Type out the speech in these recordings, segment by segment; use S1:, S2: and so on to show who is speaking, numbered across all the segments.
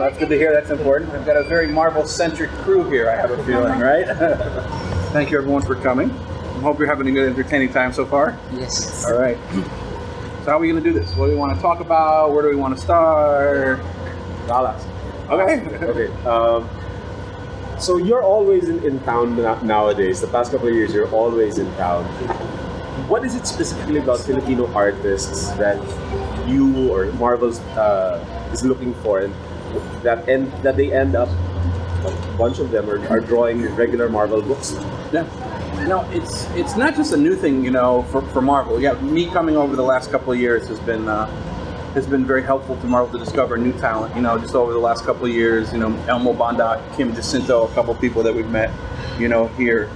S1: that's good to hear. That's important. I've got a very Marvel-centric crew here, I have a feeling, right? Thank you, everyone, for coming. I hope you're having a good, entertaining time so far.
S2: Yes.
S1: All right. So how are we going to do this? What do we want to talk about? Where do we want to start?
S3: Galas.
S1: Okay.
S3: Okay. So you're always in town nowadays. The past couple of years, you're always in town. What is it specifically about Filipino artists that you or Marvel is looking for, and that they end up, a bunch of them are drawing regular Marvel books?
S1: Yeah. No, it's not just a new thing, for Marvel. Yeah, me coming over the last couple of years has been very helpful to Marvel to discover new talent. Just over the last couple of years, Elmo Banda, Kim Jacinto, a couple of people that we've met, here.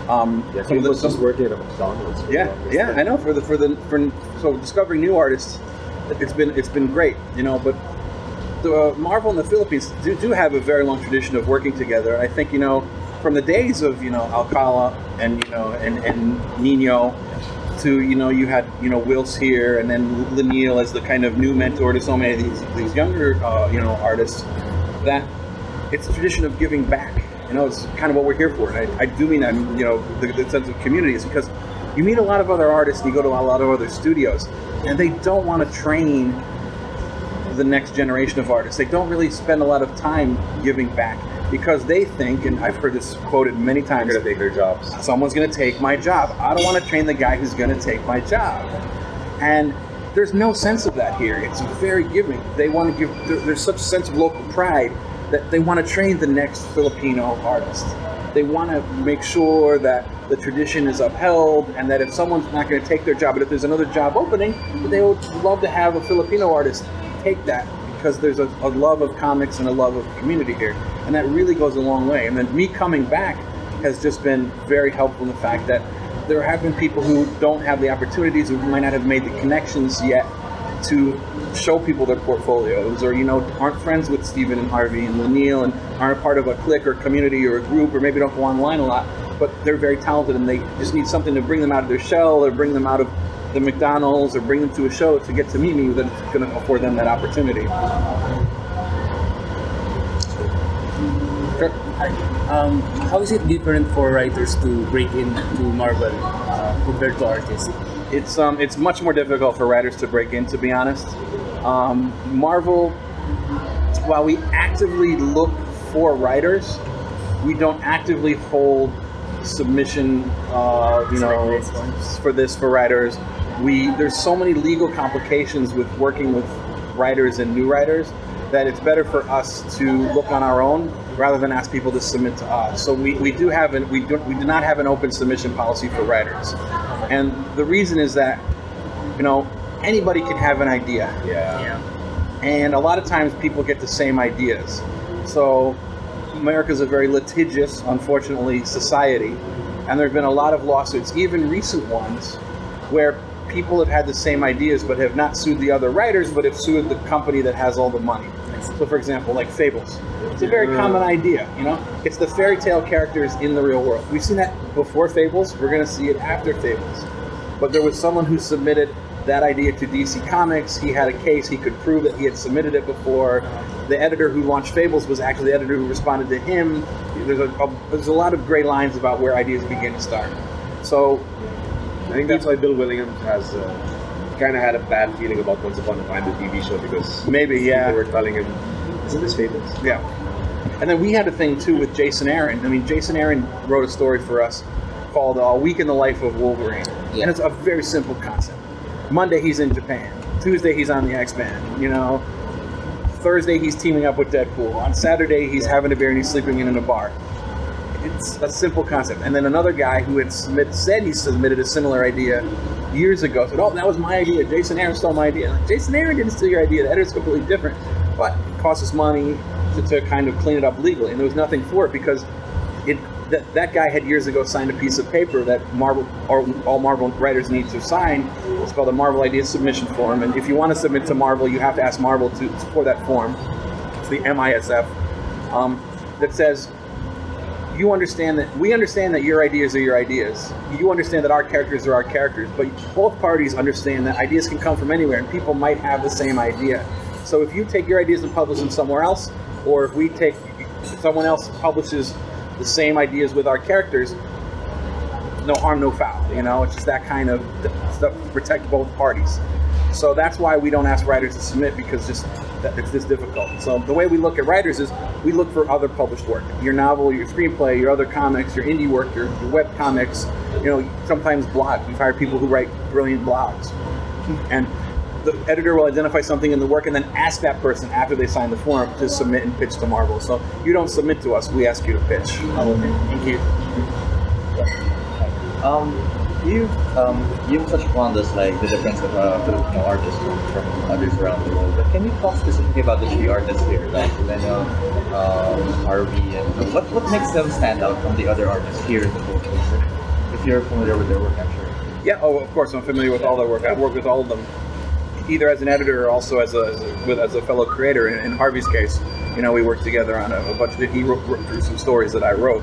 S3: He was just working at McDonald's.
S1: Yeah, I know. So discovering new artists, it's been great, But the Marvel in the Philippines do have a very long tradition of working together. I think from the days of Alcala and and Nino to you had Wills here, and then Laniel as the kind of new mentor to so many of these younger artists. That it's a tradition of giving back. It's kind of what we're here for. And I do mean that, the sense of community is because you meet a lot of other artists and you go to a lot of other studios and they don't want to train the next generation of artists. They don't really spend a lot of time giving back because they think, and I've heard this quoted many times,
S3: they're going to take their jobs.
S1: Someone's going to take my job. I don't want to train the guy who's going to take my job. And there's no sense of that here. It's very giving. They want to give, there's such a sense of local pride that they want to train the next Filipino artist. They want to make sure that the tradition is upheld and that if someone's not going to take their job, but if there's another job opening, they would love to have a Filipino artist take that because there's a love of comics and a love of community here. And that really goes a long way. And then me coming back has just been very helpful in the fact that there have been people who don't have the opportunities, who might not have made the connections yet to show people their portfolios, or aren't friends with Stephen and Harvey and Laniel and aren't a part of a clique or community or a group, or maybe don't go online a lot, but they're very talented and they just need something to bring them out of their shell or bring them out of the McDonald's or bring them to a show to get to meet me, that's going to afford them that opportunity.
S2: Sure. How is it different for writers to break into Marvel compared to artists?
S1: It's much more difficult for writers to break in, to be honest. Marvel, while we actively look for writers, we don't actively hold submission, for writers. There's so many legal complications with working with writers and new writers that it's better for us to look on our own rather than ask people to submit to us. So we do not have an open submission policy for writers. And the reason is that, anybody can have an idea.
S3: Yeah.
S1: And a lot of times people get the same ideas. So America's a very litigious, unfortunately, society. And there have been a lot of lawsuits, even recent ones, where people have had the same ideas but have not sued the other writers, but have sued the company that has all the money. So for example, like Fables. It's a very common idea, It's the fairy tale characters in the real world. We've seen that before Fables. We're going to see it after Fables. But there was someone who submitted that idea to DC Comics. He had a case. He could prove that he had submitted it before. The editor who launched Fables was actually the editor who responded to him. There's a lot of gray lines about where ideas begin to start. So
S3: I think that's why Bill Willingham has kind of had a bad feeling about Once Upon a Time, the TV show, because
S1: maybe,
S3: people were telling him, isn't this Fables?
S1: Yeah. And then we had a thing too with Jason Aaron. I mean, Jason Aaron wrote a story for us called A Week in the Life of Wolverine. Yeah. And it's a very simple concept. Monday he's in Japan. Tuesday he's on the X-Men. Thursday he's teaming up with Deadpool. On Saturday he's having a beer and he's sleeping in a bar. It's a simple concept. And then another guy who had said he submitted a similar idea years ago said, "Oh, that was my idea. Jason Aaron stole my idea." Like, Jason Aaron didn't steal your idea. The editor's completely different. But it costs us money to kind of clean it up legally. And there was nothing for it because that guy had years ago signed a piece of paper that all Marvel writers need to sign. It's called a Marvel Idea Submission Form. And if you want to submit to Marvel, you have to ask Marvel for that form. It's the MISF. That says, we understand that your ideas are your ideas. You understand that our characters are our characters, but both parties understand that ideas can come from anywhere and people might have the same idea. So if you take your ideas and publish them somewhere else, or if we take someone else publishes the same ideas with our characters, no harm, no foul. You know, it's just that kind of stuff to protect both parties. So that's why we don't ask writers to submit, because it's this difficult. So the way we look at writers is we look for other published work. Your novel, your screenplay, your other comics, your indie work, your web comics, you know, sometimes blogs. We've hired people who write brilliant blogs. And the editor will identify something in the work and then ask that person after they sign the form to submit and pitch to Marvel. So you don't submit to us, we ask you to pitch.
S2: Thank you.
S4: You've touched upon this, like the difference of Filipino artists from others around the world. But can you talk specifically about the three artists here, like Leno, Harvey, and what makes them stand out from the other artists here in the Philippines? If you're familiar with their work, I'm sure.
S1: Yeah, oh, of course, I'm familiar with all their work. I've worked with all of them, either as an editor or also as a fellow creator. In Harvey's case, you know, we worked together on a bunch of. He wrote through some stories that I wrote.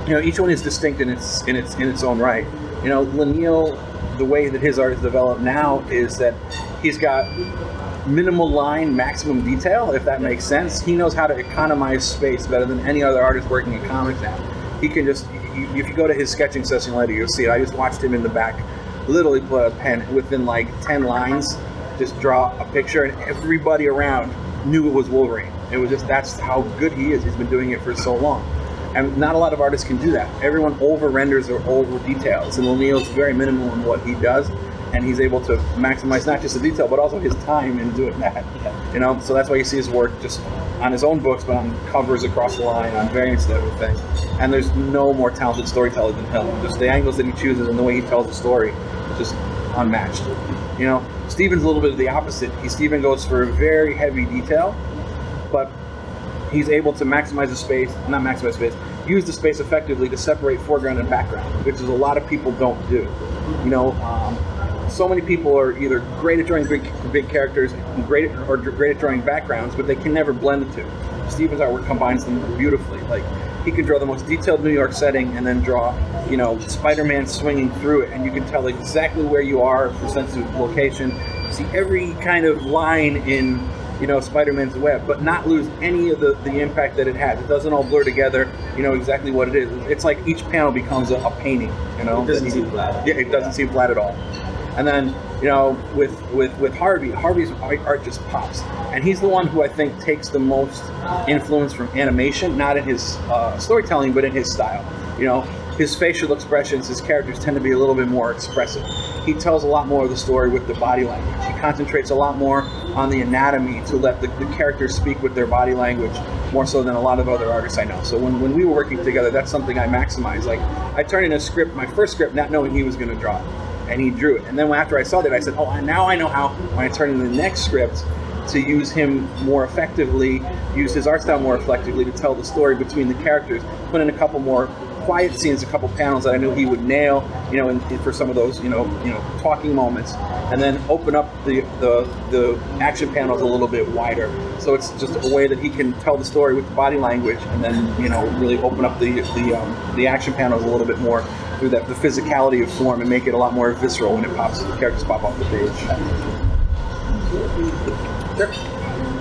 S1: You know, each one is distinct in its own right. You know, Laniel, the way that his art is developed now is that he's got minimal line, maximum detail, if that makes sense. He knows how to economize space better than any other artist working in comics now. He can just, if you go to his sketching session later, you'll see it. I just watched him in the back literally put a pen within like 10 lines, just draw a picture, and everybody around knew it was Wolverine. It was just, that's how good he is. He's been doing it for so long. And not a lot of artists can do that. Everyone over-renders or over-details, and O'Neill's very minimal in what he does, and he's able to maximize not just the detail, but also his time in doing that. You know, so that's why you see his work just on his own books, but on covers across the line, on variants and everything. And there's no more talented storyteller than him. Just the angles that he chooses and the way he tells the story is just unmatched. You know, Steven's a little bit of the opposite. Steven goes for very heavy detail, but he's able to maximize the space, not maximize space, use the space effectively to separate foreground and background, which is a lot of people don't do. You know, so many people are either great at drawing big characters, great at drawing backgrounds, but they can never blend the two. Steven's artwork combines them beautifully. Like, he can draw the most detailed New York setting and then draw, you know, Spider-Man swinging through it, and you can tell exactly where you are for sense of location. You see every kind of line in, you know, Spider-Man's web, but not lose any of the impact that it has. It doesn't all blur together, you know, exactly what it is. It's like each panel becomes a painting, you know?
S3: It doesn't seem flat.
S1: Yeah, it doesn't seem flat at all. And then, you know, with Harvey's art just pops. And he's the one who I think takes the most influence from animation, not in his storytelling, but in his style. You know, his facial expressions, his characters tend to be a little bit more expressive. He tells a lot more of the story with the body language. He concentrates a lot more on the anatomy to let the characters speak with their body language, more so than a lot of other artists I know. So when we were working together, that's something I maximized. Like, I turned in a script, my first script, not knowing he was going to draw it. And he drew it. And then after I saw that, I said, oh, now I know how, when I turn in the next script, to use him more effectively, use his art style more effectively to tell the story between the characters, put in a couple more quiet scenes, a couple panels that I knew he would nail, you know, for some of those, you know, talking moments, and then open up the action panels a little bit wider. So it's just a way that he can tell the story with the body language, and then, you know, really open up the action panels a little bit more through the physicality of form and make it a lot more visceral when the characters pop off the page. Sure.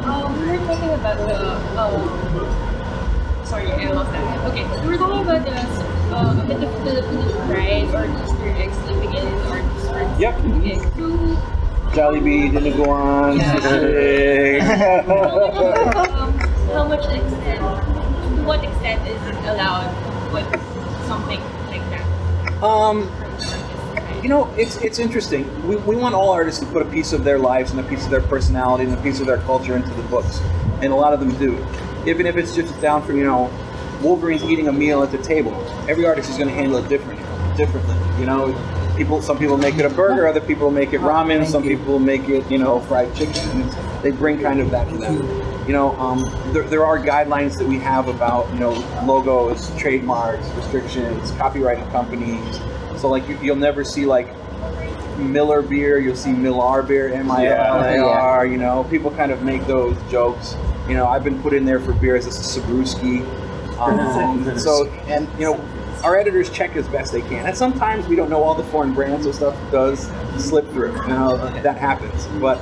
S5: We were talking about sorry, I lost that. Okay, we were talking about a bit of Filipino pride or Easter eggs slipping in artists' works.
S1: Yep.
S5: Okay, so
S1: Jollibee, Dinuguan,
S5: how much extent, to what extent is it allowed to put something like that?
S1: You know, it's interesting. We want all artists to put a piece of their lives and a piece of their personality and a piece of their culture into the books, and a lot of them do. Even if it's just down from, you know, Wolverine's eating a meal at the table. Every artist is going to handle it differently. You know, some people make it a burger, other people make it ramen, some people make it, you know, fried chicken. They bring kind of that to them. You know, there are guidelines that we have about, you know, logos, trademarks, restrictions, copyrighted companies. So like you'll never see like Miller beer, you'll see Millar beer, M-I-L-L-A-R. You know, people kind of make those jokes. You know, I've been put in there for beers as a Cebulski. So, and you know, our editors check as best they can. And sometimes we don't know all the foreign brands, so stuff does slip through. You know, that happens. But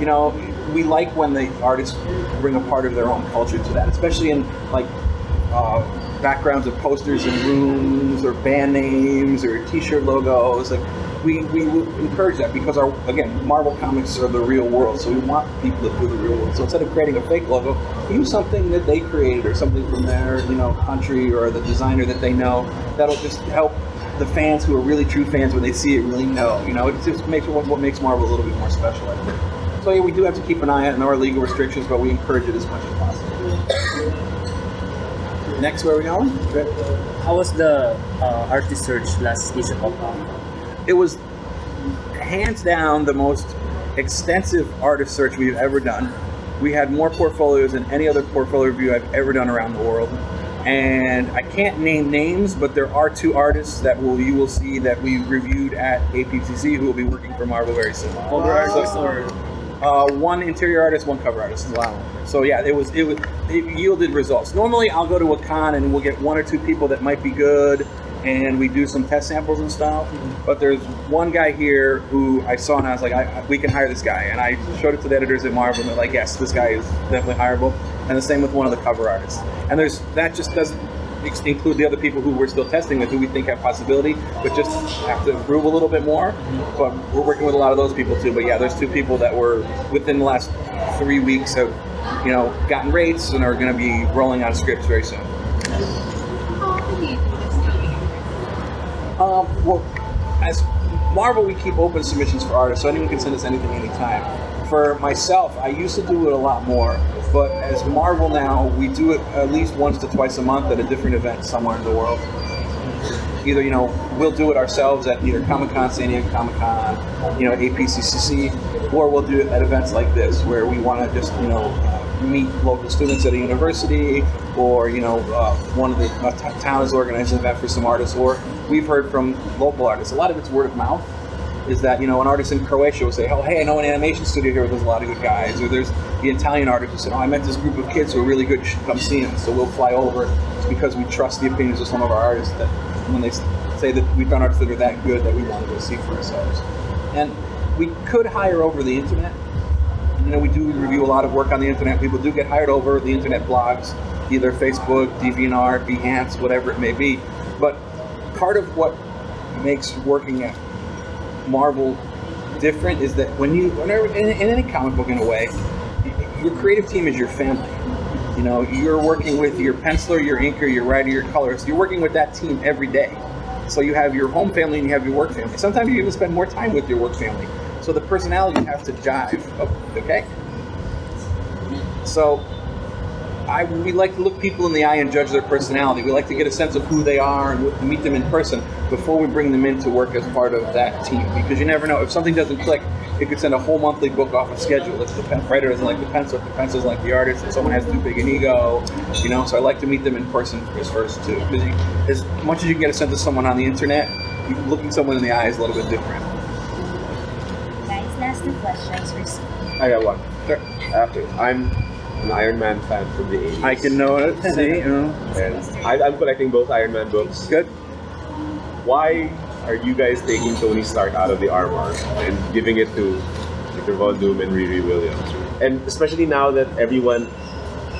S1: you know, we like when the artists bring a part of their own culture to that, especially in like backgrounds of posters in rooms or band names or T-shirt logos. Like we encourage that because again, Marvel Comics are the real world, so we want people to feel the real world. So instead of creating a fake logo, use something that they created or something from their country or the designer that they know. That'll just help the fans who are really true fans when they see it really know. It just makes what makes Marvel a little bit more special, I think. So yeah, we do have to keep an eye on our legal restrictions, but we encourage it as much as possible. Next, where are we going?
S2: How was the artist search last issue of
S1: It was hands down the most extensive artist search we've ever done. We had more portfolios than any other portfolio review I've ever done around the world. And I can't name names, but there are 2 artists that you will see that we reviewed at APCC who will be working for Marvel very soon.
S2: cover artist or?
S1: 1 interior artist, 1 cover artist. Wow. So yeah, it yielded results. Normally I'll go to a con and we'll get 1 or 2 people that might be good, and we do some test samples and stuff. But there's one guy here who I saw and I was like, we can hire this guy. And I showed it to the editors at Marvel and they're like, yes, this guy is definitely hireable. And the same with 1 of the cover artists. And that just doesn't include the other people who we're still testing with, who we think have possibility, but just have to improve a little bit more. But we're working with a lot of those people too. But yeah, there's 2 people that were within the last 3 weeks have, gotten rates and are going to be rolling on scripts very soon. Well, as Marvel, we keep open submissions for artists, so anyone can send us anything anytime. For myself, I used to do it a lot more, but as Marvel now, we do it at least once to twice a month at a different event somewhere in the world. Either, we'll do it ourselves at either Comic-Con, San Diego Comic-Con, APCCC, or we'll do it at events like this, where we want to just, meet local students at a university, or one of the town is organizing an event for some artists, or we've heard from local artists. A lot of it's word of mouth. Is that an artist in Croatia will say, oh hey, I know an animation studio here where there's a lot of good guys, or there's the Italian artist who said, oh, I met this group of kids who are really good, you should come see them. So we'll fly over. It's because we trust the opinions of some of our artists that when they say that we've done artists that are that good that we want to go see for ourselves. And we could hire over the internet. We do review a lot of work on the internet. People do get hired over the internet blogs, either Facebook, DeviantArt, Behance, whatever it may be. But part of what makes working at Marvel different is that whenever in any comic book in a way, your creative team is your family. You're working with your penciler, your inker, your writer, your colorist. You're working with that team every day. So you have your home family and you have your work family. Sometimes you even spend more time with your work family. So the personality has to jive, okay? So we like to look people in the eye and judge their personality. We like to get a sense of who they are and meet them in person before we bring them in to work as part of that team. Because you never know, if something doesn't click, it could send a whole monthly book off a schedule. If the writer doesn't like the pencil, if the pencil doesn't like the artist, if someone has too big an ego, so I like to meet them in person first too. Because as much as you can get a sense of someone on the internet, looking someone in the eye is a little bit different.
S6: Last 2 questions for Steve.
S3: I got one.
S1: Sure.
S3: After. I'm an Iron Man fan from the 80s.
S1: I can know it. See,
S3: And I'm collecting both Iron Man books.
S1: Good.
S3: Why are you guys taking Tony Stark out of the armor and giving it to Victor Von Doom and Riri Williams? And especially now that everyone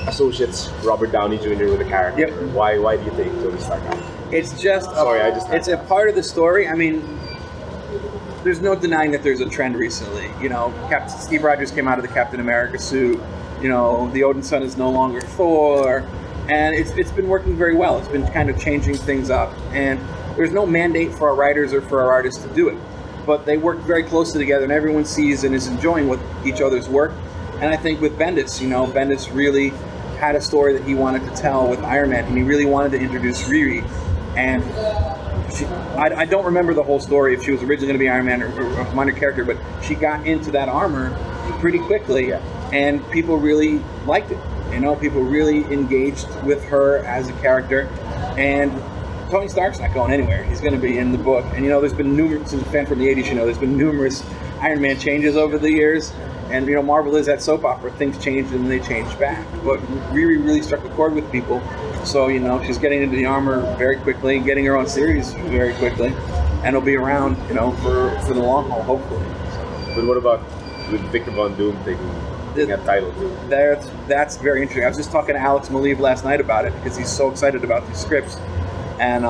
S3: associates Robert Downey Jr. with the character.
S1: Yep.
S3: Why do you take Tony Stark out?
S1: It's just it's a part of the story. I mean, there's no denying that there's a trend recently. Steve Rogers came out of the Captain America suit. The Odin Sun is no longer Thor, and it's been working very well. It's been kind of changing things up, and there's no mandate for our writers or for our artists to do it, but they work very closely together, and everyone sees and is enjoying with each other's work. And I think with Bendis, Bendis really had a story that he wanted to tell with Iron Man, and he really wanted to introduce Riri, and I don't remember the whole story if she was originally going to be Iron Man or a minor character, but she got into that armor pretty quickly, and people really liked it. People really engaged with her as a character, and Tony Stark's not going anywhere. He's going to be in the book, and there's been numerous, as a fan from the 80s, there's been numerous Iron Man changes over the years, and Marvel is that soap opera. Things changed and they changed back, but Riri really struck a chord with people. So, she's getting into the armor very quickly, getting her own series very quickly, and it'll be around, for the long haul, hopefully.
S3: But what about with Victor Von Doom taking a title too.
S1: That's very interesting. I was just talking to Alex Maleev last night about it because he's so excited about these scripts, and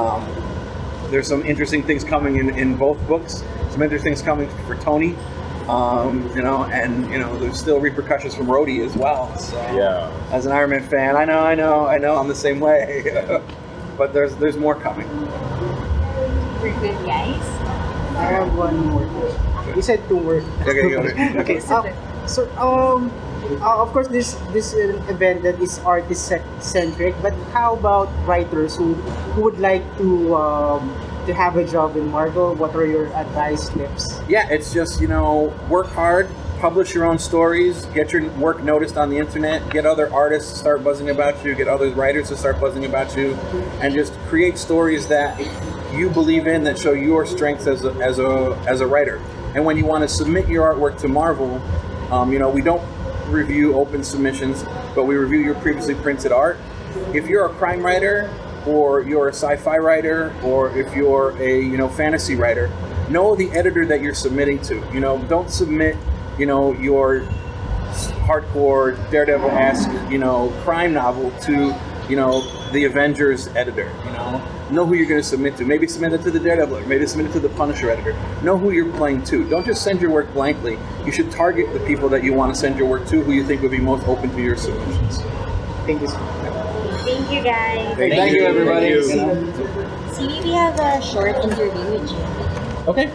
S1: there's some interesting things coming in both books. Some interesting things coming for Tony, and there's still repercussions from Rhodey as well. So, as an Iron Man fan, I know, I'm the same way. But there's more coming.
S6: We're good, guys.
S7: I have one more question. You said 2 words.
S1: Okay.
S7: So of course this is an event that is artist centric, but how about writers who would like to have a job in Marvel? What are your advice, tips?
S1: Yeah, it's just work hard, publish your own stories, get your work noticed on the internet, get other artists to start buzzing about you, get other writers to start buzzing about you, and just create stories that you believe in, that show your strengths as a writer. And when you want to submit your artwork to Marvel, we don't review open submissions, but we review your previously printed art. If you're a crime writer, or you're a sci-fi writer, or if you're a fantasy writer, know the editor that you're submitting to. Don't submit your hardcore Daredevil-esque crime novel to the Avengers editor. Know who you're going to submit to. Maybe submit it to the Daredevil, maybe submit it to the Punisher editor. Know who you're playing to. Don't just send your work blankly. You should target the people that you want to send your work to, who you think would be most open to your submissions.
S7: Thank you so much.
S6: Thank you, guys.
S1: Thank you, everybody.
S6: CB, we have a short interview with you.
S1: Okay.